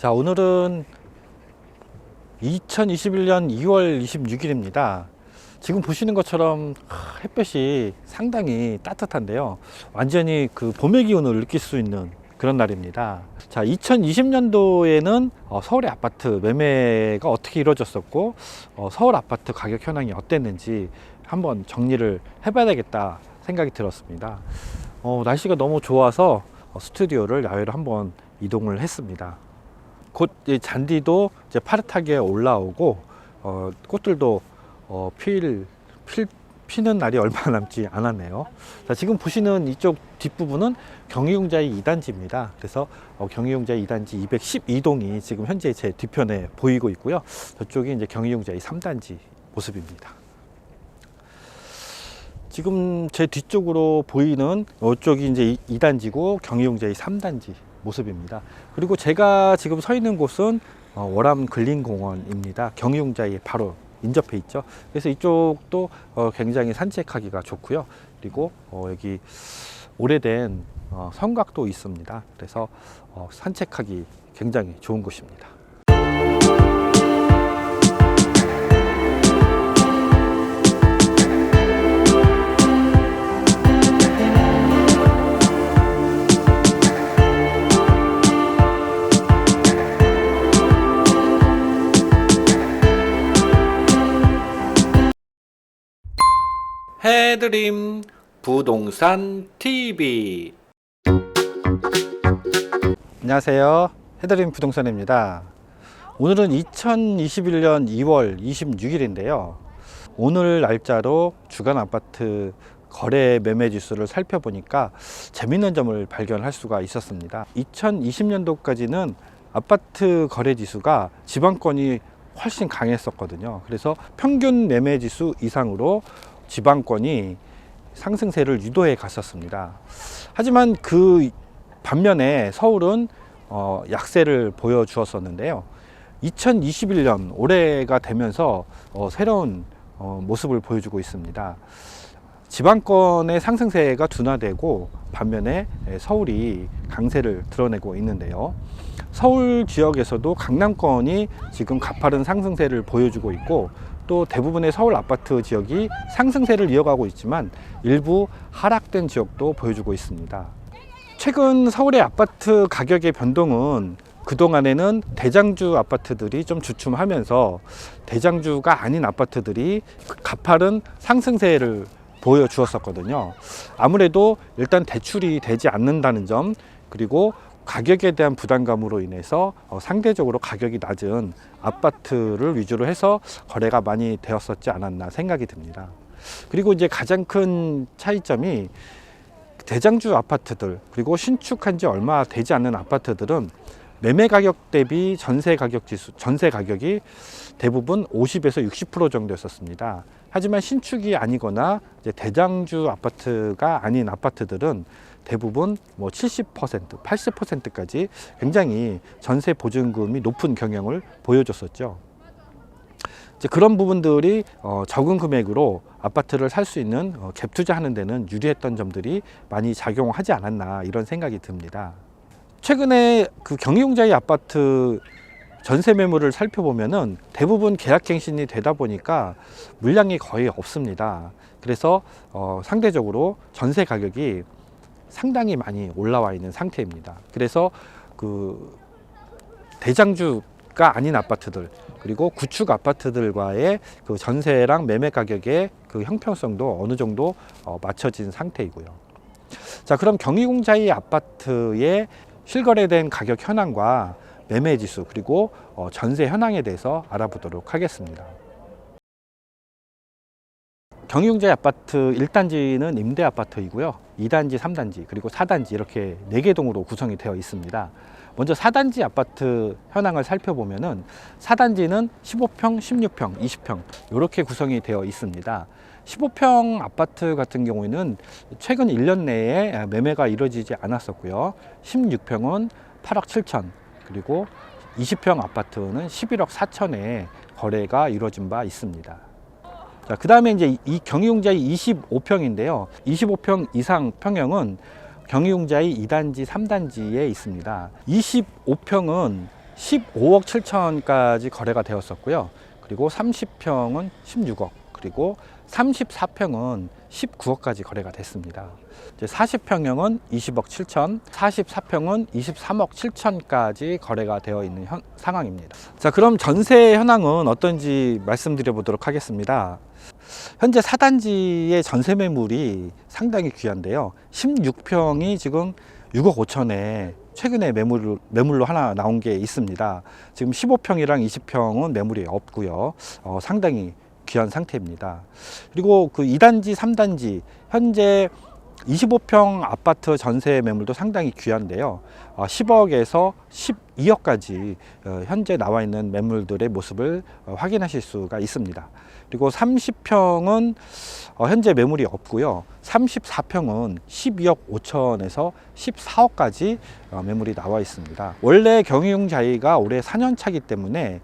자, 오늘은 2021년 2월 26일입니다. 지금 보시는 것처럼 햇볕이 상당히 따뜻한데요. 완전히 그 봄의 기운을 느낄 수 있는 그런 날입니다. 자, 2020년도에는 서울의 아파트 매매가 어떻게 이루어졌었고, 서울 아파트 가격 현황이 어땠는지 한번 정리를 해봐야 되겠다 생각이 들었습니다. 날씨가 너무 좋아서 스튜디오를 야외로 한번 이동을 했습니다. 곧 잔디도 이제 파릇하게 올라오고 꽃들도 피는 날이 얼마 남지 않았네요. 자, 지금 보시는 이쪽 뒷부분은 경희용자이 2단지입니다. 그래서 경희용자이 2단지 212동이 지금 현재 제 뒤편에 보이고 있고요. 저쪽이 이제 경희용자이 3단지 모습입니다. 지금 제 뒤쪽으로 보이는 이쪽이 이제 2단지고 경희용자이 3단지 모습입니다. 그리고 제가 지금 서 있는 곳은 월암 근린공원입니다. 경희용자에 바로 인접해 있죠. 그래서 이쪽도 굉장히 산책하기가 좋고요. 그리고 여기 오래된 성곽도 있습니다. 그래서 산책하기 굉장히 좋은 곳입니다. 해드림 부동산 TV. 안녕하세요. 해드림 부동산입니다. 오늘은 2021년 2월 26일인데요. 오늘 날짜로 주간 아파트 거래 매매 지수를 살펴보니까 재밌는 점을 발견할 수가 있었습니다. 2020년도까지는 아파트 거래 지수가 지방권이 훨씬 강했었거든요. 그래서 평균 매매 지수 이상으로 지방권이 상승세를 유도해 갔었습니다. 하지만 그 반면에 서울은 약세를 보여주었었는데요. 2021년 올해가 되면서 새로운 모습을 보여주고 있습니다. 지방권의 상승세가 둔화되고 반면에 서울이 강세를 드러내고 있는데요. 서울 지역에서도 강남권이 지금 가파른 상승세를 보여주고 있고, 또 대부분의 서울 아파트 지역이 상승세를 이어가고 있지만 일부 하락된 지역도 보여주고 있습니다. 최근 서울의 아파트 가격의 변동은 그동안에는 대장주 아파트들이 좀 주춤하면서 대장주가 아닌 아파트들이 가파른 상승세를 보여주었었거든요. 아무래도 일단 대출이 되지 않는다는 점, 그리고 가격에 대한 부담감으로 인해서 상대적으로 가격이 낮은 아파트를 위주로 해서 거래가 많이 되었었지 않았나 생각이 듭니다. 그리고 이제 가장 큰 차이점이 대장주 아파트들, 그리고 신축한 지 얼마 되지 않는 아파트들은 매매 가격 대비 전세 가격이 대부분 50에서 60% 정도였었습니다. 하지만 신축이 아니거나 이제 대장주 아파트가 아닌 아파트들은 대부분 70%, 80%까지 굉장히 전세 보증금이 높은 경향을 보여줬었죠. 이제 그런 부분들이 적은 금액으로 아파트를 살 수 있는 갭 투자하는 데는 유리했던 점들이 많이 작용하지 않았나, 이런 생각이 듭니다. 최근에 그 경희용자이 아파트 전세 매물을 살펴보면은 대부분 계약갱신이 되다 보니까 물량이 거의 없습니다. 그래서 상대적으로 전세 가격이 상당히 많이 올라와 있는 상태입니다. 그래서 그 대장주가 아닌 아파트들, 그리고 구축 아파트들과의 그 전세랑 매매 가격의 그 형평성도 어느 정도 맞춰진 상태이고요. 자, 그럼 경희용자이 아파트의 실거래된 가격 현황과 매매 지수, 그리고 전세 현황에 대해서 알아보도록 하겠습니다. 경희용자이 아파트 1단지는 임대 아파트이고요. 2단지, 3단지, 그리고 4단지 이렇게 4개 동으로 구성이 되어 있습니다. 먼저 4단지 아파트 현황을 살펴보면은 4단지는 15평, 16평, 20평 이렇게 구성이 되어 있습니다. 15평 아파트 같은 경우에는 최근 1년 내에 매매가 이루어지지 않았었고요. 16평은 8억 7천, 그리고 20평 아파트는 11억 4천에 거래가 이루어진 바 있습니다. 자, 그 다음에 이제 이 경희용자이 25평인데요. 25평 이상 평형은 경희용자이 2단지, 3단지에 있습니다. 25평은 15억 7천까지 거래가 되었었고요. 그리고 30평은 16억, 그리고 34평은 19억까지 거래가 됐습니다. 이제 40평형은 20억 7천, 44평은 23억 7천까지 거래가 되어 있는 상황입니다. 자, 그럼 전세 현황은 어떤지 말씀드려 보도록 하겠습니다. 현재 4단지의 전세 매물이 상당히 귀한데요. 16평이 지금 6억 5천에 최근에 매물로 하나 나온 게 있습니다. 지금 15평이랑 20평은 매물이 없고요. 상당히 귀한 상태입니다. 그리고 그 2단지, 3단지 현재 25평 아파트 전세 매물도 상당히 귀한데요. 10억에서 12억까지 현재 나와 있는 매물들의 모습을 확인하실 수가 있습니다. 그리고 30평은 현재 매물이 없고요. 34평은 12억 5천에서 14억까지 매물이 나와 있습니다. 원래 경유자이가 올해 4년 차기 때문에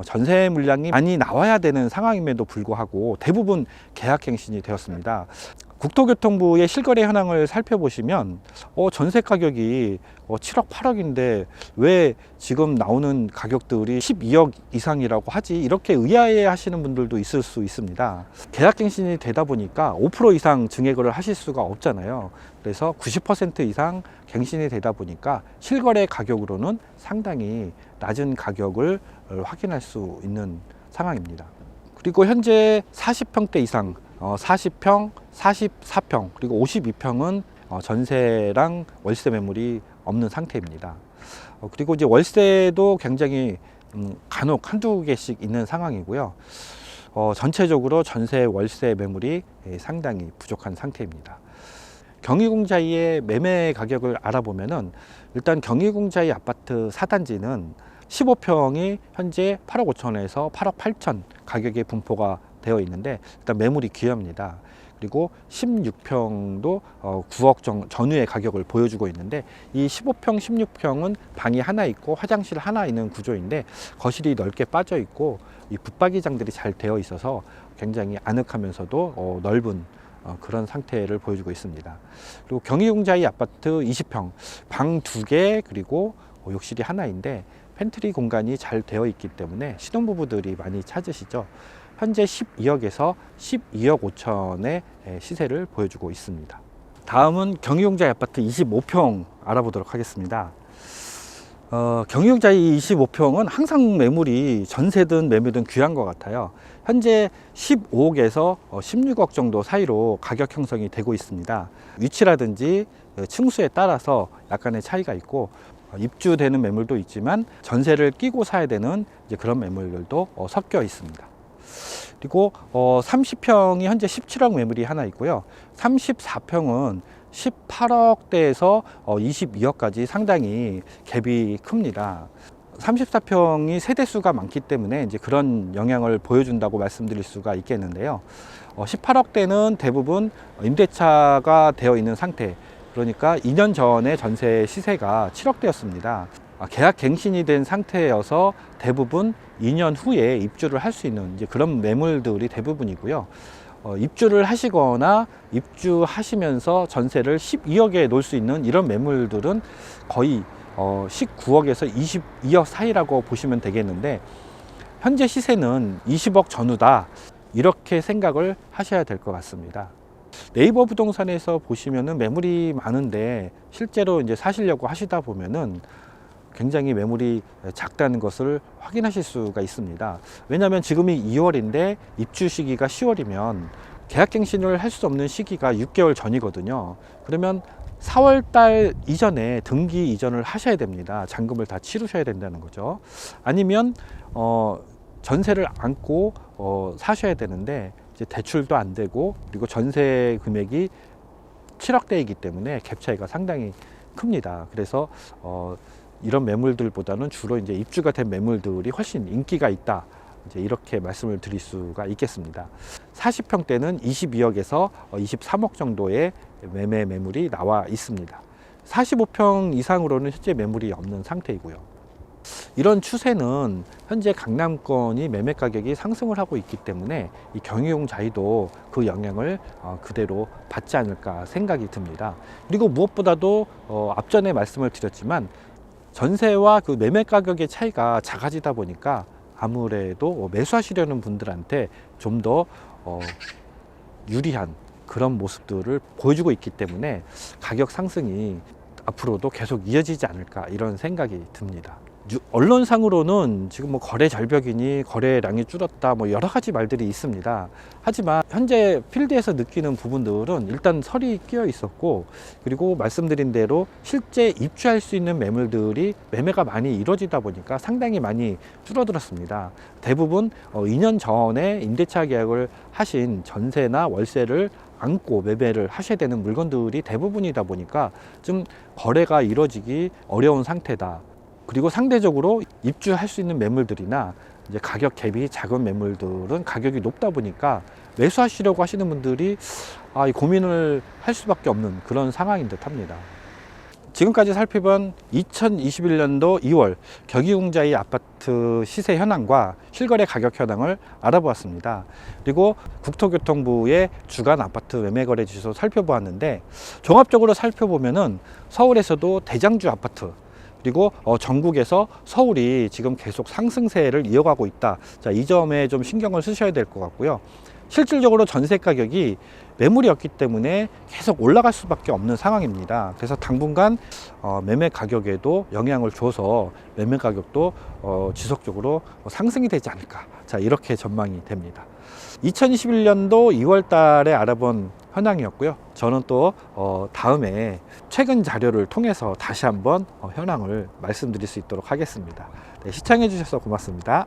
전세 물량이 많이 나와야 되는 상황임에도 불구하고 대부분 계약갱신이 되었습니다. 국토교통부의 실거래 현황을 살펴보시면 전세 가격이 7억 8억인데 왜 지금 나오는 가격들이 12억 이상이라고 하지, 이렇게 의아해 하시는 분들도 있을 수 있습니다. 계약갱신이 되다 보니까 5% 이상 증액을 하실 수가 없잖아요. 그래서 90% 이상 갱신이 되다 보니까 실거래 가격으로는 상당히 낮은 가격을 확인할 수 있는 상황입니다. 그리고 현재 40평대 이상 40평, 44평, 그리고 52평은 전세랑 월세 매물이 없는 상태입니다. 그리고 이제 월세도 굉장히 간혹 한두 개씩 있는 상황이고요. 전체적으로 전세 월세 매물이 상당히 부족한 상태입니다. 경기공자의 매매 가격을 알아보면은 일단 경기공자의 아파트 4단지는 15평이 현재 8억 5천에서 8억 8천 가격에 분포가 되어 있는데 일단 매물이 귀합니다. 그리고 16평도 9억 전후의 가격을 보여주고 있는데 이 15평, 16평은 방이 하나 있고 화장실 하나 있는 구조인데 거실이 넓게 빠져 있고 이 붙박이장들이 잘 되어 있어서 굉장히 아늑하면서도 넓은 그런 상태를 보여주고 있습니다. 그리고 경희용자의 아파트 20평, 방 2개 그리고 욕실이 하나인데 팬트리 공간이 잘 되어 있기 때문에 신혼부부들이 많이 찾으시죠. 현재 12억에서 12억 5천의 시세를 보여주고 있습니다. 다음은 경희용자의 아파트 25평 알아보도록 하겠습니다. 경희용자의 25평은 항상 매물이 전세든 매매든 귀한 것 같아요. 현재 15억에서 16억 정도 사이로 가격 형성이 되고 있습니다. 위치라든지 층수에 따라서 약간의 차이가 있고 입주되는 매물도 있지만 전세를 끼고 사야 되는 이제 그런 매물들도 섞여 있습니다. 그리고 30평이 현재 17억 매물이 하나 있고요. 34평은 18억대에서 22억까지 상당히 갭이 큽니다. 34평이 세대수가 많기 때문에 이제 그런 영향을 보여준다고 말씀드릴 수가 있겠는데요. 18억대는 대부분 임대차가 되어 있는 상태, 그러니까 2년 전에 전세 시세가 7억대였습니다. 계약 갱신이 된 상태여서 대부분 2년 후에 입주를 할 수 있는 이제 그런 매물들이 대부분이고요. 입주를 하시거나 입주하시면서 전세를 12억에 놓을 수 있는 이런 매물들은 거의 19억에서 22억 사이라고 보시면 되겠는데 현재 시세는 20억 전후다, 이렇게 생각을 하셔야 될 것 같습니다. 네이버 부동산에서 보시면은 매물이 많은데 실제로 이제 사시려고 하시다 보면은 굉장히 매물이 작다는 것을 확인하실 수가 있습니다. 왜냐하면 지금이 2월인데 입주 시기가 10월이면 계약갱신을 할 수 없는 시기가 6개월 전이거든요. 그러면 4월 달 이전에 등기 이전을 하셔야 됩니다. 잔금을 다 치르셔야 된다는 거죠. 아니면 전세를 안고 사셔야 되는데 이제 대출도 안 되고, 그리고 전세 금액이 7억대이기 때문에 갭 차이가 상당히 큽니다. 그래서 이런 매물들보다는 주로 이제 입주가 된 매물들이 훨씬 인기가 있다, 이제 이렇게 말씀을 드릴 수가 있겠습니다. 40평대는 22억에서 23억 정도의 매물이 나와 있습니다. 45평 이상으로는 현재 매물이 없는 상태이고요. 이런 추세는 현재 강남권이 매매 가격이 상승을 하고 있기 때문에 이 경유용자이도 그 영향을 그대로 받지 않을까 생각이 듭니다. 그리고 무엇보다도 앞전에 말씀을 드렸지만 전세와 그 매매 가격의 차이가 작아지다 보니까 아무래도 매수하시려는 분들한테 좀 더 유리한 그런 모습들을 보여주고 있기 때문에 가격 상승이 앞으로도 계속 이어지지 않을까 이런 생각이 듭니다. 언론상으로는 지금 뭐 거래 절벽이니 거래량이 줄었다 뭐 여러 가지 말들이 있습니다. 하지만 현재 필드에서 느끼는 부분들은 일단 설이 끼어 있었고, 그리고 말씀드린 대로 실제 입주할 수 있는 매물들이 매매가 많이 이루어지다 보니까 상당히 많이 줄어들었습니다. 대부분 2년 전에 임대차 계약을 하신 전세나 월세를 안고 매매를 하셔야 되는 물건들이 대부분이다 보니까 좀 거래가 이루어지기 어려운 상태다. 그리고 상대적으로 입주할 수 있는 매물들이나 이제 가격 갭이 작은 매물들은 가격이 높다 보니까 매수하시려고 하시는 분들이 이 고민을 할 수밖에 없는 그런 상황인 듯 합니다. 지금까지 살펴본 2021년도 2월 경기공자의 아파트 시세 현황과 실거래 가격 현황을 알아보았습니다. 그리고 국토교통부의 주간 아파트 매매거래 지수 살펴보았는데, 종합적으로 살펴보면은 서울에서도 대장주 아파트, 그리고 전국에서 서울이 지금 계속 상승세를 이어가고 있다. 자, 이 점에 좀 신경을 쓰셔야 될 것 같고요. 실질적으로 전세 가격이 매물이 없기 때문에 계속 올라갈 수밖에 없는 상황입니다. 그래서 당분간 매매 가격에도 영향을 줘서 매매 가격도 지속적으로 상승이 되지 않을까. 자, 이렇게 전망이 됩니다. 2021년도 2월 달에 알아본 현황이었고요. 저는 또 다음에 최근 자료를 통해서 다시 한번 현황을 말씀드릴 수 있도록 하겠습니다. 네, 시청해 주셔서 고맙습니다.